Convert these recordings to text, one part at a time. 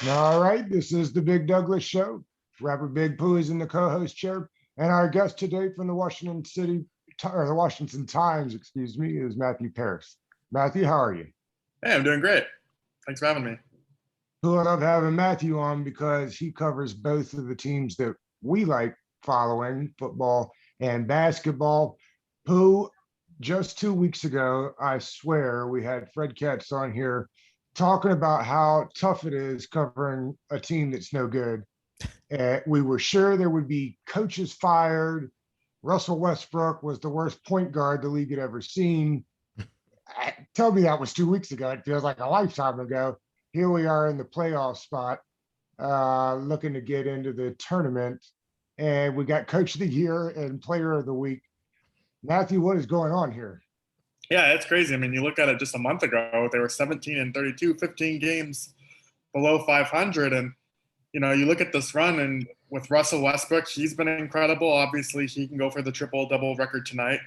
All right, this is the Big Douglas Show. Rapper Big Pooh is in the co-host chair, and our guest today from the Washington Times, excuse me, is Matthew Paris. Matthew, how are you? Hey, I'm doing great. Thanks for having me. Pooh, I love having Matthew on because he covers both of the teams that we like following, football and basketball. Pooh, just 2 weeks ago, I swear we had Fred Katz on here talking about how tough it is covering a team that's no good. We were sure there would be coaches fired. Russell Westbrook was the worst point guard the league had ever seen. Tell me that was 2 weeks ago. It feels like a lifetime ago. Here we are in the playoff spot, looking to get into the tournament. And we got Coach of the Year and Player of the Week. Matthew, what is going on here? Yeah, it's crazy. I mean, you look at it just a month ago, they were 17 and 32, 15 games below 500. And, you look at this run, and with Russell Westbrook, he's been incredible. Obviously, he can go for the triple-double record tonight.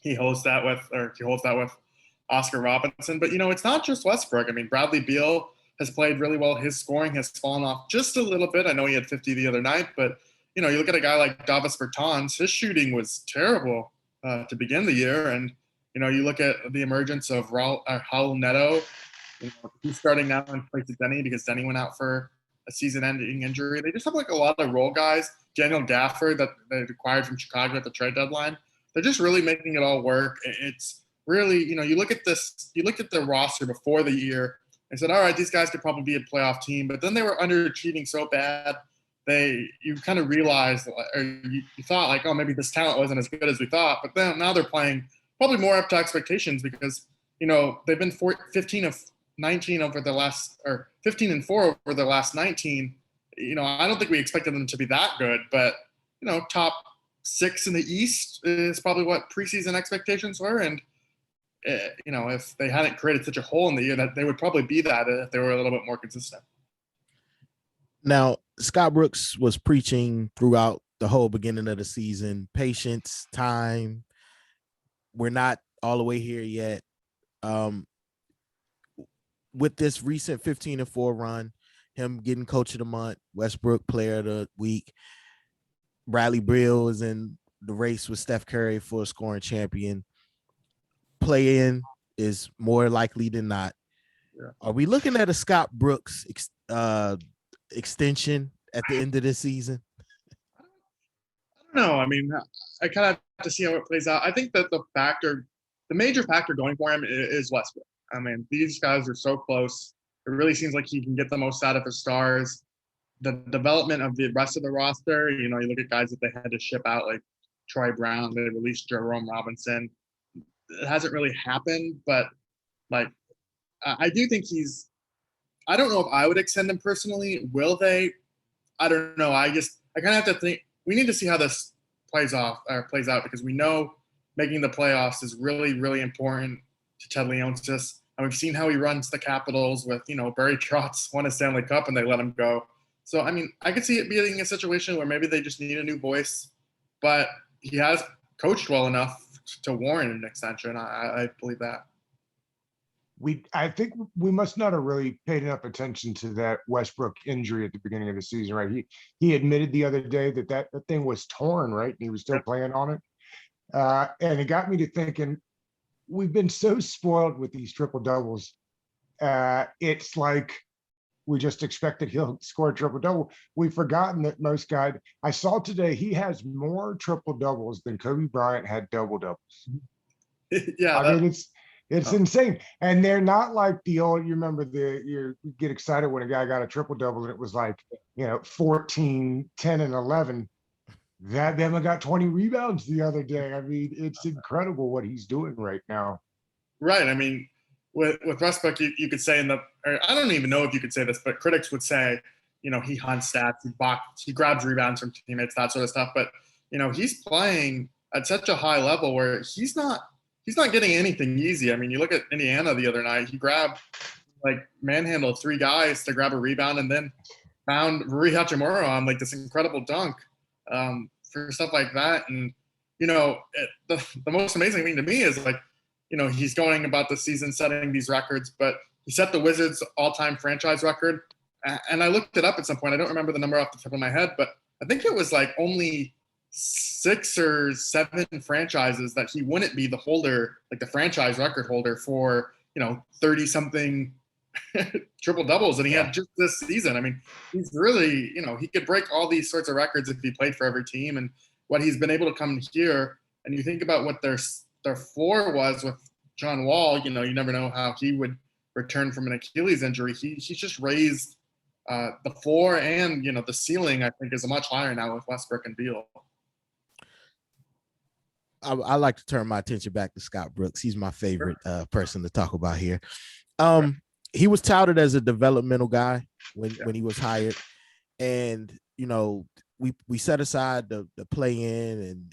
He holds that with Oscar Robinson. But, it's not just Westbrook. I mean, Bradley Beal has played really well. His scoring has fallen off just a little bit. I know he had 50 the other night, but, you look at a guy like Davis Bertans, his shooting was terrible to begin the year. And, you look at the emergence of Raul Neto. He's starting now in place of Denny because Denny went out for a season-ending injury. They just have a lot of role guys. Daniel Gafford that they acquired from Chicago at the trade deadline. They're just really making it all work. It's really, you look at the roster before the year and said, all right, these guys could probably be a playoff team. But then they were underachieving so bad. You kind of realized, or you thought oh, maybe this talent wasn't as good as we thought. But then now they're playing probably more up to expectations because, they've been 15 of 19 over the last, or 15 and 4 over the last 19. I don't think we expected them to be that good, but, top 6 in the East is probably what preseason expectations were. And, if they hadn't created such a hole in the year, that they would probably be that if they were a little bit more consistent. Now, Scott Brooks was preaching throughout the whole beginning of the season, patience, time. We're not all the way here yet. With this recent 15-4 run, him getting coach of the month, Westbrook player of the week, Bradley Beal is in the race with Steph Curry for a scoring champion. Play-in is more likely than not. Yeah. Are we looking at a Scott Brooks extension at the end of this season? I don't know. I mean, I kind of have to see how it plays out. I think that the major factor going for him is Westbrook. I mean, these guys are so close. It really seems like he can get the most out of his stars. The development of the rest of the roster, you look at guys that they had to ship out, like Troy Brown, they released Jerome Robinson. It hasn't really happened, but I do think I don't know if I would extend him personally. Will they? I don't know. I kind of have to think. We need to see how this plays out because we know making the playoffs is really, really important to Ted Leonsis. And we've seen how he runs the Capitals with, Barry Trotz won a Stanley Cup and they let him go. So, I mean, I could see it being a situation where maybe they just need a new voice, but he has coached well enough to warrant an extension. I believe that. I think we must not have really paid enough attention to that Westbrook injury at the beginning of the season, right? He admitted the other day that thing was torn, right? And he was still playing on it. And it got me to thinking, we've been so spoiled with these triple doubles. It's like we just expected he'll score a triple double. We've forgotten that most guys. I saw today he has more triple doubles than Kobe Bryant had double doubles. Yeah, I mean it's insane, and they're not like the old. You remember you get excited when a guy got a triple double and it was like 14, 10, and 11. That Bama got 20 rebounds the other day. I mean, it's incredible what he's doing right now. Right. I mean, with Westbrook, you could say I don't even know if you could say this, but critics would say, he hunts stats, he grabs rebounds from teammates, that sort of stuff. But, he's playing at such a high level where he's not getting anything easy. I mean, you look at Indiana the other night, he grabbed, manhandled 3 guys to grab a rebound and then found Rui Hachimura on this incredible dunk. For stuff like that. And, the most amazing thing to me is he's going about the season setting these records, but he set the Wizards all-time franchise record and I looked it up at some point. I don't remember the number off the top of my head, but I think it was like only 6 or 7 franchises that he wouldn't be the holder, like the franchise record holder for, 30 something triple doubles. And he had just this season. I mean, he's really, he could break all these sorts of records if he played for every team. And what he's been able to come here, and you think about what their floor was with John Wall, you never know how he would return from an Achilles injury. He's just raised the floor, and the ceiling, I think, is much higher now with Westbrook and Beal. I like to turn my attention back to Scott Brooks. He's my favorite person to talk about here. He was touted as a developmental guy when he was hired, and we set aside the play-in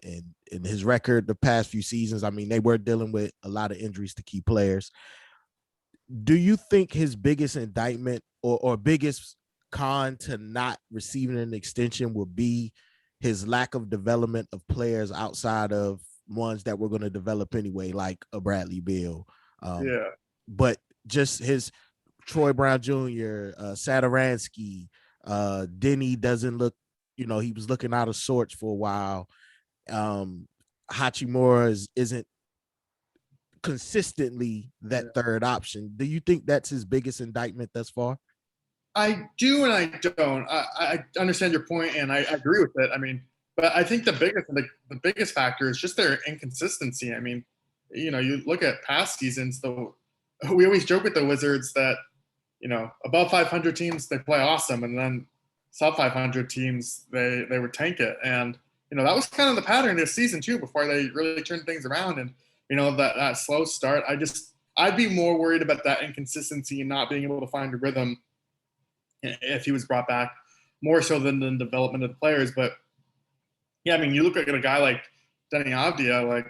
and his record the past few seasons. I mean, they were dealing with a lot of injuries to key players. Do you think his biggest indictment or biggest con to not receiving an extension would be his lack of development of players outside of ones that we're going to develop anyway, like a Bradley Beal? But just his Troy Brown Jr., Sadaransky, Denny doesn't look, he was looking out of sorts for a while. Hachimura isn't consistently that third option. Do you think that's his biggest indictment thus far? I do and I don't. I understand your point, and I agree with it. I mean, but I think the biggest factor is just their inconsistency. I mean, you look at past seasons, we always joke with the Wizards that, above 500 teams, they play awesome, and then sub 500 teams, they would tank it. And, that was kind of the pattern this season too, before they really turned things around. And, that slow start, I'd be more worried about that inconsistency and not being able to find a rhythm if he was brought back, more so than the development of the players. But yeah, I mean, you look at a guy like Denny Avdia, like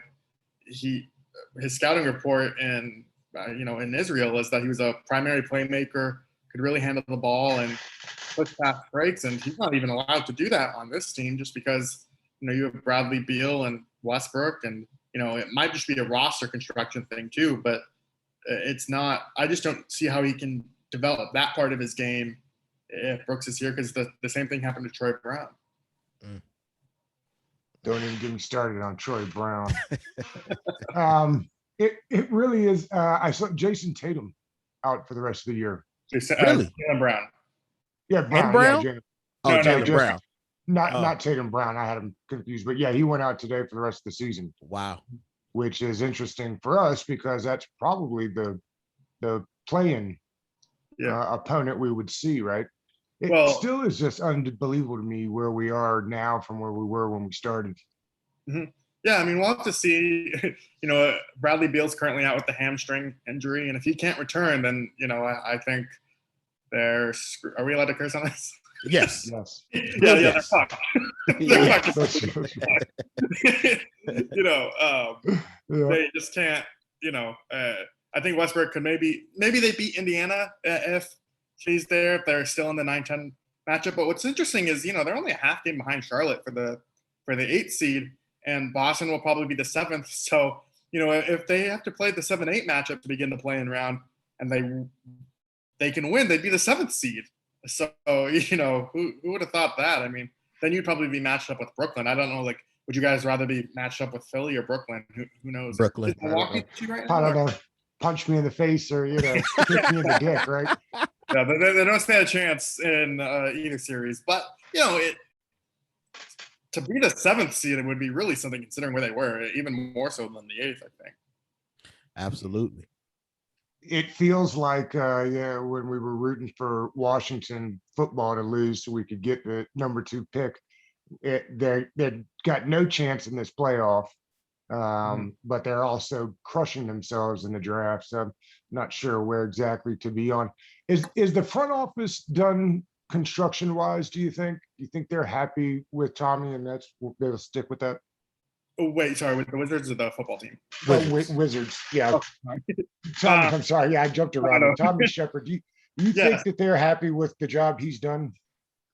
his scouting report in Israel is that he was a primary playmaker, could really handle the ball and push past breaks, and he's not even allowed to do that on this team just because you have Bradley Beal and Westbrook, and it might just be a roster construction thing too, but it's not. I just don't see how he can develop that part of his game if Brooks is here, because the same thing happened to Troy Brown. Don't even get me started on Troy Brown. It really is. I saw Jason Tatum out for the rest of the year. Really? Brown. Yeah, Brown. Brown? Yeah, Tatum Brown. Not Tatum Brown. I had him confused, but yeah, he went out today for the rest of the season. Wow. Which is interesting for us because that's probably the play-in opponent we would see, right? It still is just unbelievable to me where we are now from where we were when we started. Mm-hmm. Yeah, I mean, we'll have to see. Bradley Beal's currently out with the hamstring injury, and if he can't return, then I think are we allowed to curse on this? Yes. Yes. They're fucked. They just can't. I think Westbrook could maybe they beat Indiana if she's there, if they're still in the 9-10 matchup. But what's interesting is they're only a half game behind Charlotte for the 8th seed, and Boston will probably be the 7th. So if they have to play the 7-8 matchup to begin the play-in round, and they can win, they'd be the 7th seed. So who would have thought that? I mean, then you'd probably be matched up with Brooklyn. I don't know, like, would you guys rather be matched up with Philly or Brooklyn? Who knows? Brooklyn. I don't know. Punch me in the face or kick me in the dick, right? Yeah, they don't stand a chance in either series. But to be the 7th seed, it would be really something considering where they were, even more so than the 8th, I think. Absolutely. It feels like when we were rooting for Washington football to lose so we could get the number 2 pick, they got no chance in this playoff. But they're also crushing themselves in the draft. So I'm not sure where exactly to be on. Is the front office done construction wise? Do you think they're happy with Tommy and they'll stick with that? Oh, wait, sorry, with the Wizards or the football team? Wizards. Yeah. Tommy, I'm sorry. Yeah, I jumped around. Tommy Shepard. Do you think that they're happy with the job he's done?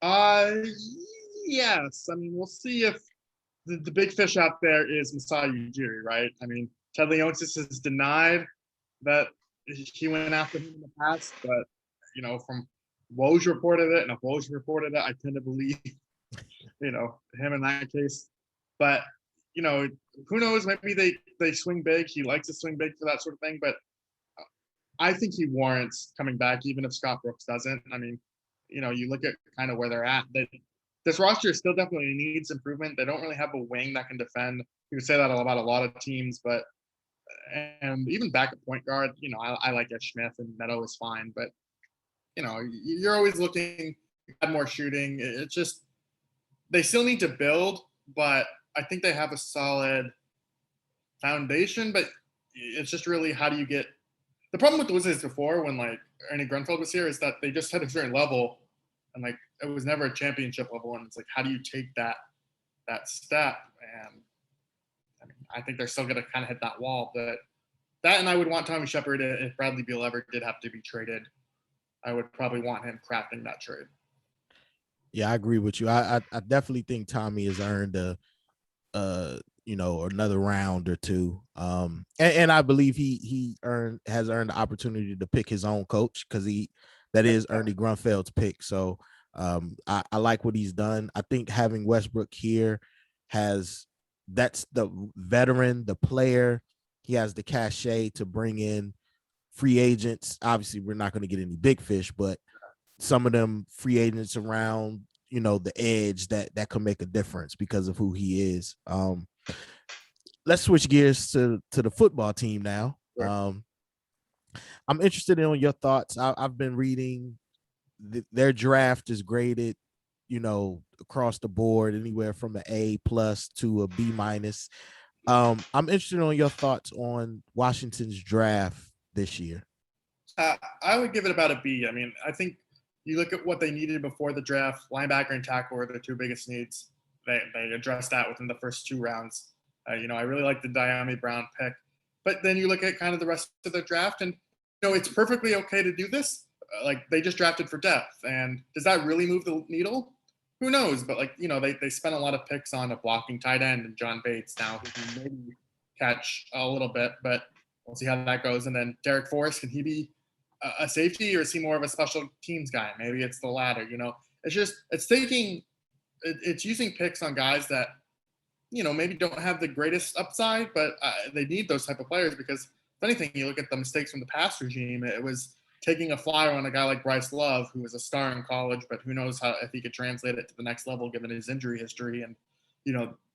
Yes. I mean, we'll see if the big fish out there is Masai Ujiri, right? I mean, Ted Leonsis has denied that he went after him in the past, but from Woj reported it, and if Woj reported it, I tend to believe, him in that case. But, who knows? Maybe they swing big. He likes to swing big for that sort of thing. But I think he warrants coming back, even if Scott Brooks doesn't. I mean, you look at kind of where they're at. This roster still definitely needs improvement. They don't really have a wing that can defend. You could say that about a lot of teams, and even back at point guard, I like Ed Smith, and Neto is fine. But, you're always looking at more shooting. It's just they still need to build, but I think they have a solid foundation. But it's just really, how do you get – the problem with the Wizards before, when like Ernie Grunfeld was here, is that they just had a certain level, and like it was never a championship level. And it's like, how do you take that step? And I mean, I think they're still going to kind of hit that wall. But that, and I would want Tommy Shepard, if Bradley Beal ever did have to be traded, I would probably want him crafting that trade. Yeah, I agree with you. I definitely think Tommy has earned another round or two. And I believe he has earned the opportunity to pick his own coach, because that is Ernie Grunfeld's pick. So I like what he's done. I think having Westbrook here that's the veteran, the player. He has the cachet to bring in free agents. Obviously, we're not going to get any big fish, but some of them free agents around, the edge that can make a difference because of who he is. Let's switch gears to the football team now. Sure. I'm interested in your thoughts. I've been reading their draft is graded, across the board, anywhere from an A+ to a B-. I'm interested in your thoughts on Washington's draft this year. I would give it about a B. I mean, I think you look at what they needed before the draft. Linebacker and tackle were the two biggest needs. They addressed that within the first 2 rounds. I really like the Diami Brown pick. But then you look at kind of the rest of the draft, and it's perfectly okay to do this. Like, they just drafted for depth. And does that really move the needle? Who knows? But they spent a lot of picks on a blocking tight end and John Bates now, who can maybe catch a little bit, but we'll see how that goes. And then Derek Forrest, can he be a safety, or is he more of a special teams guy? Maybe it's the latter. It's using picks on guys that maybe don't have the greatest upside, but they need those type of players, because if anything, you look at the mistakes from the past regime, it was taking a flyer on a guy like Bryce Love, who was a star in college, but who knows if he could translate it to the next level given his injury history. And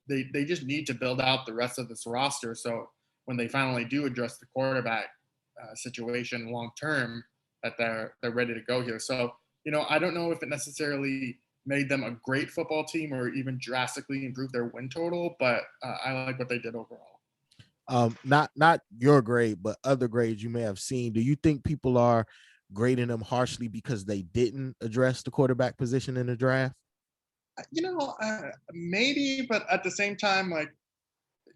they just need to build out the rest of this roster, so when they finally do address the quarterback situation long term, that they're ready to go here. So I don't know if it necessarily made them a great football team or even drastically improved their win total, but I like what they did overall. Not your grade, but other grades you may have seen. Do you think people are grading them harshly because they didn't address the quarterback position in the draft? Maybe, but at the same time,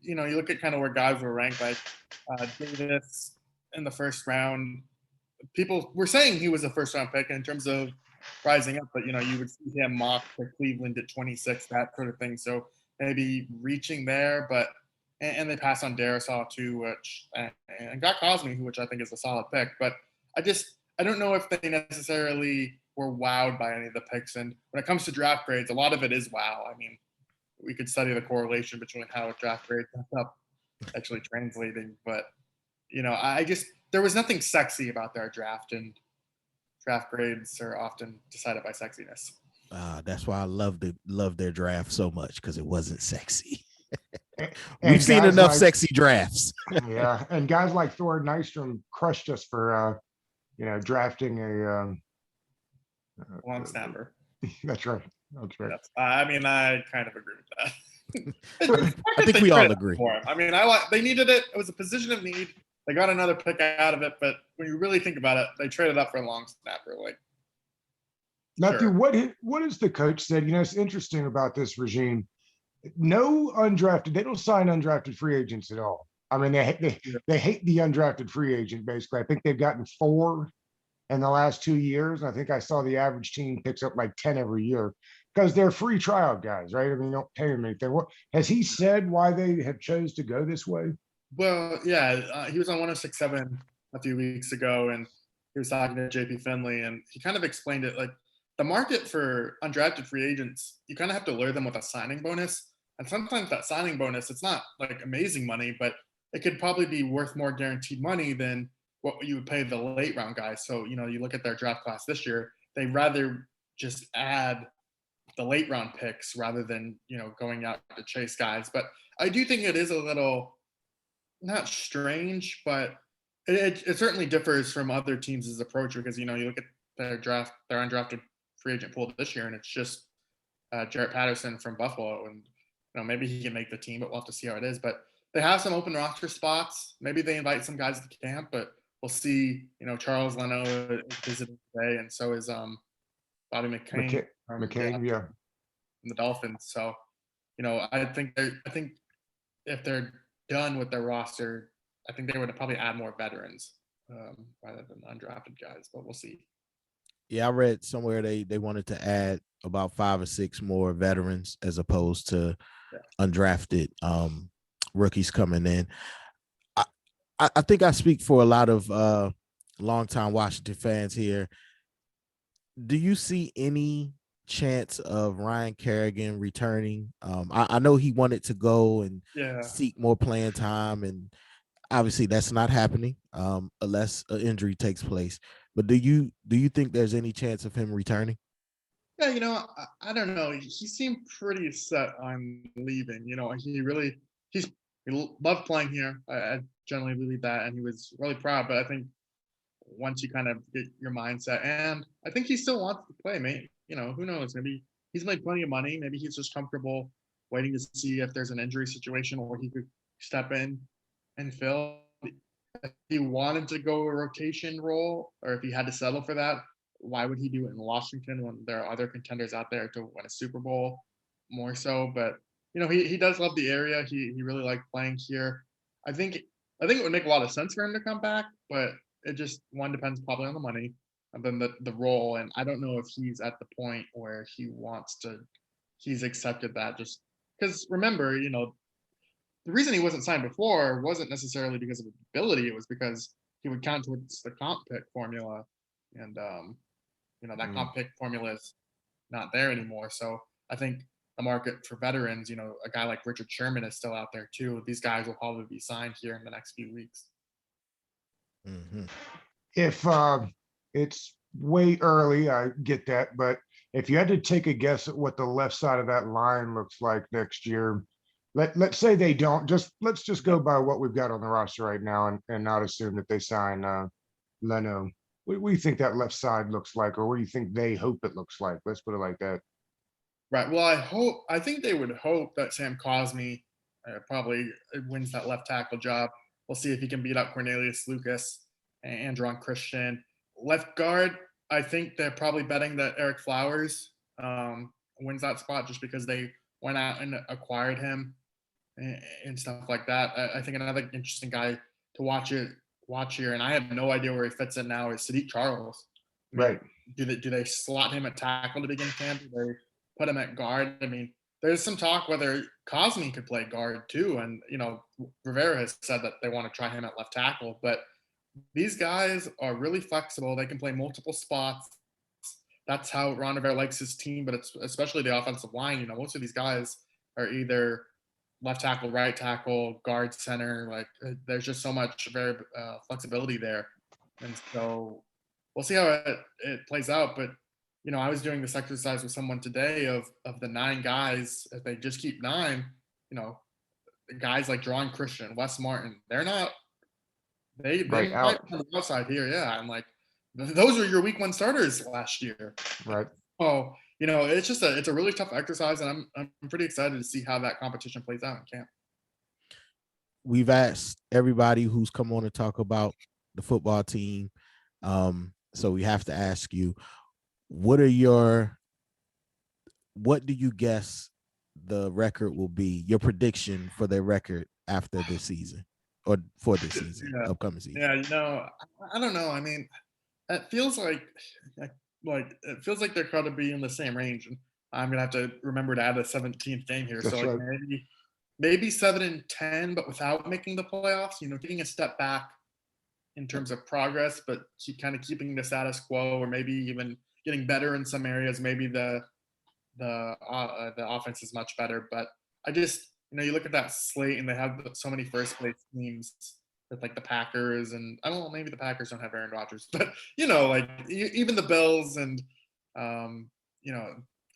you look at kind of where guys were ranked, like Davis in the first round. People were saying he was a first-round pick in terms of rising up, but you would see him mocked to Cleveland at 26, that sort of thing. So maybe reaching there, but and they passed on Darisaw too, and got Cosme, which I think is a solid pick. But I don't know if they necessarily were wowed by any of the picks. And when it comes to draft grades, a lot of it is wow. I mean, we could study the correlation between how a draft grade ends up actually translating, but there was nothing sexy about their draft, and draft grades are often decided by sexiness. That's why I love their draft so much, because it wasn't sexy. And we've seen enough sexy drafts. Yeah, and guys like Thor Nystrom crushed us for drafting a long snapper. That's right. Yes. I mean, I kind of agree with that. I think we all agree. I mean, they needed it. It was a position of need. They got another pick out of it, but when you really think about it, they traded up for a long snapper. Matthew, sure. What has the coach said? It's interesting about this regime. No undrafted. They don't sign undrafted free agents at all. I mean, they hate the undrafted free agent, basically. I think they've gotten 4 in the last 2 years. I think I saw the average team picks up like 10 every year, because they're free tryout guys, right? I mean, don't pay them anything. What has he said why they have chose to go this way? Well, yeah, he was on 106.7 a few weeks ago, and he was talking to JP Finley, and he kind of explained it like the market for undrafted free agents, you kind of have to lure them with a signing bonus. And sometimes that signing bonus, it's not like amazing money, but it could probably be worth more guaranteed money than what you would pay the late round guys. So, you look at their draft class this year, they rather just add the late round picks rather than, going out to chase guys. But I do think it is a little not strange, but it certainly differs from other teams' approach because, you look at their undrafted free agent pool this year, and it's just Jarrett Patterson from Buffalo. And, maybe he can make the team, but we'll have to see how it is. But they have some open roster spots. Maybe they invite some guys to camp, but we'll see. Charles Leno is visiting today, and so is Bobby McCain McCain, yeah. from the Dolphins. So, I think if they're done with their roster, I think they would probably add more veterans rather than undrafted guys, but we'll see. Yeah, I read somewhere they wanted to add about 5 or 6 more veterans as opposed to undrafted rookies coming in. I think I speak for a lot of longtime Washington fans here. Do you see any chance of Ryan Carrigan returning? I know he wanted to go and seek more playing time, and obviously that's not happening unless an injury takes place. But do you think there's any chance of him returning? Yeah, I don't know. He seemed pretty set on leaving. He loved playing here. I generally believe that, and he was really proud. But I think once you kind of get your mindset, and I think he still wants to play, mate. Who knows? Maybe he's made plenty of money. Maybe he's just comfortable waiting to see if there's an injury situation where he could step in and fill. If he wanted to go a rotation role, or if he had to settle for that, why would he do it in Washington when there are other contenders out there to win a Super Bowl more so? But he does love the area. He really liked playing here. I think it would make a lot of sense for him to come back, but it just depends probably on the money and then the role. And I don't know if he's at the point where he's accepted that, just because remember, the reason he wasn't signed before wasn't necessarily because of ability. It was because he would count towards the comp pick formula. And, that comp pick formula is not there anymore. So I think the market for veterans, a guy like Richard Sherman is still out there too. These guys will probably be signed here in the next few weeks. Mm-hmm. If it's way early, I get that. But if you had to take a guess at what the left side of that line looks like next year, let's say they don't, let's just go by what we've got on the roster right now and not assume that they sign Leno. What do you think that left side looks like, or what do you think they hope it looks like? Let's put it like that. Right. Well, I think they would hope that Sam Cosmi probably wins that left tackle job. We'll see if he can beat up Cornelius Lucas and Andron Christian. Left guard, I think they're probably betting that Eric Flowers wins that spot just because they went out and acquired him and stuff like that. I think another interesting guy to watch here, and I have no idea where he fits in now, is Sadiq Charles. Right. Do they slot him at tackle to begin camp? Do they put him at guard? I mean, there's some talk whether Cosmi could play guard too. And, Rivera has said that they want to try him at left tackle. But these guys are really flexible. They can play multiple spots. That's how Ron Rivera likes his team, but it's especially the offensive line. Most of these guys are either left tackle, right tackle, guard, center. Like there's just so much flexibility there. And so we'll see how it plays out. But, I was doing this exercise with someone today of the 9 guys. If they just keep 9, guys like Drawing Christian, Wes Martin, they might be on the outside here. Yeah. I'm like, those are your week 1 starters last year. Right. Oh, it's a really tough exercise, and I'm pretty excited to see how that competition plays out in camp. We've asked everybody who's come on to talk about the football team. So we have to ask you, what do you guess the record will be? Your prediction for their record after this season, or for this season, upcoming season? Yeah, I don't know. I mean, it feels like they're going to be in the same range, and I'm gonna have to remember to add a 17th game here. That's so right. maybe 7-10, but without making the playoffs. Taking a step back in terms of progress, but kind of keeping the status quo, or maybe even getting better in some areas. Maybe the offense is much better, but I just, you look at that slate and they have so many first place teams with like the Packers, and I don't know, maybe the Packers don't have Aaron Rodgers, but like even the Bills, and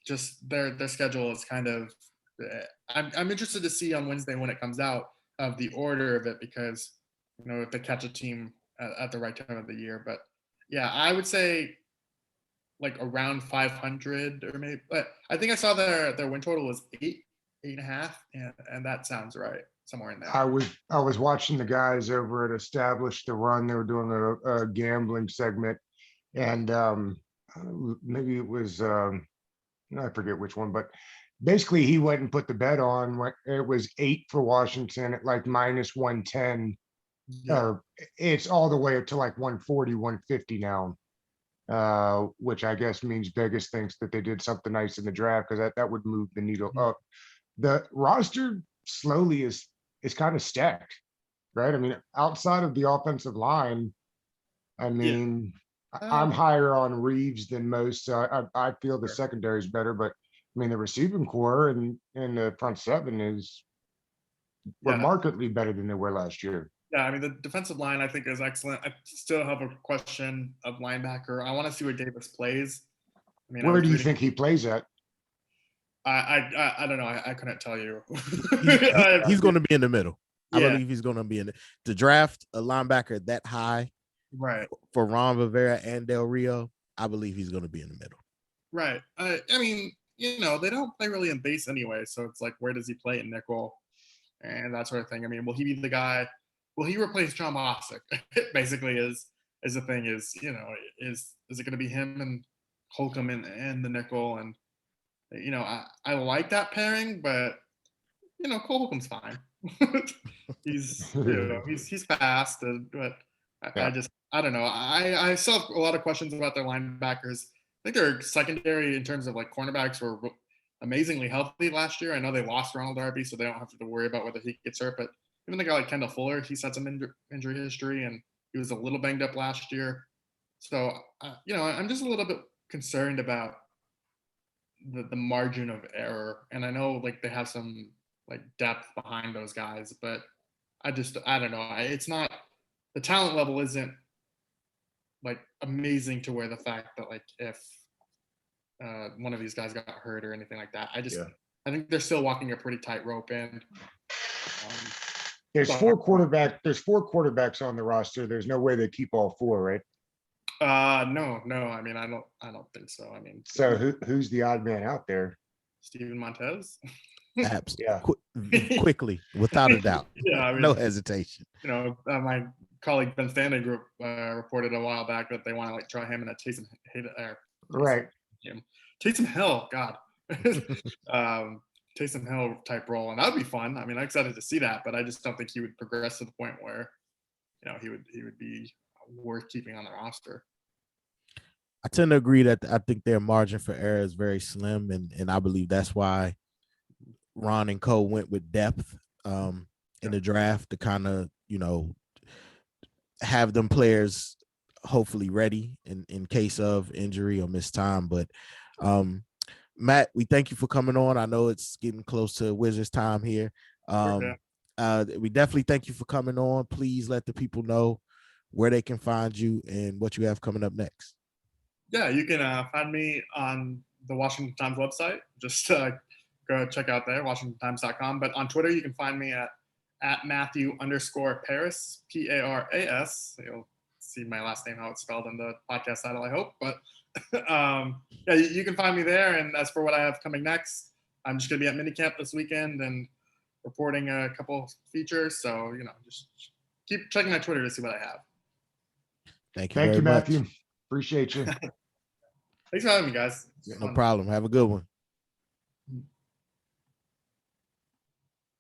just their schedule is kind of. I'm interested to see on Wednesday when it comes out of the order of it, because if they catch a team at the right time of the year. But yeah, I would say like around 500, or maybe, but I think I saw their win total was 8.5, and that sounds right, somewhere in there. I was watching the guys over at Establish the Run. They were doing a gambling segment, and maybe it was I forget which one, but basically he went and put the bet on. It was 8 for Washington at like -110. Yeah. It's all the way up to like 140, 150 now, which I guess means Vegas thinks that they did something nice in the draft, because that would move the needle up. The roster slowly is kind of stacked, right? I mean, outside of the offensive line, I mean, I'm higher on Reeves than most. So I feel the secondary is better, but I mean, the receiving core and the front seven is remarkably better than they were last year. Yeah, I mean, the defensive line I think is excellent. I still have a question of linebacker. I want to see where Davis plays. I mean, where do you think he plays at? I don't know. I couldn't tell you. He's going to be in the middle. Yeah. I believe he's going to be in the draft a linebacker that high, right? For Ron Rivera and Del Rio, I believe he's going to be in the middle. Right. I mean, they don't play really in base anyway, so it's like, where does he play in nickel and that sort of thing? I mean, will he be the guy? Will he replace John Bostic? Basically, is the thing. Is it going to be him and Holcomb in the nickel? And I like that pairing, but Cole Holcomb's fine. he's he's fast, but I don't know. I still have a lot of questions about their linebackers. I think their secondary in terms of like cornerbacks were amazingly healthy last year. I know they lost Ronald Darby, so they don't have to worry about whether he gets hurt. But even the guy like Kendall Fuller, he's had some injury history, and he was a little banged up last year. So I'm just a little bit concerned about the margin of error. And I know like they have some like depth behind those guys, but I don't know. It's not, the talent level isn't like amazing to where the fact that like if one of these guys got hurt or anything like that, I think they're still walking a pretty tight rope. And there's 4 quarterbacks on the roster. There's no way they keep all 4, right? No. I mean, I don't think so. I mean, so who's the odd man out there? Steven Montez. Quickly, without a doubt. Yeah, I mean, no hesitation. My colleague Ben Stanley Group reported a while back that they want to like try him in a Taysom Hill, God, Taysom Hill type role, and that would be fun. I mean, I'm excited to see that, but I just don't think he would progress to the point where he would be worth keeping on the roster. I tend to agree that I think their margin for error is very slim, and I believe that's why Ron and Co went with depth in the draft to kind of have them players hopefully ready in case of injury or missed time. But Matt, we thank you for coming on. I know it's getting close to Wizards time here. We definitely thank you for coming on. Please let the people know where they can find you and what you have coming up next. Yeah, you can find me on the Washington Times website. Just go check out there, WashingtonTimes.com. But on Twitter, you can find me at Matthew_Paras, Paras. You'll see my last name, how it's spelled in the podcast title, I hope. But yeah, you can find me there. And as for what I have coming next, I'm just going to be at minicamp this weekend and reporting a couple features. So, just keep checking my Twitter to see what I have. Thank you, Matthew. Appreciate you. Thanks for having me, guys. No problem. Have a good one.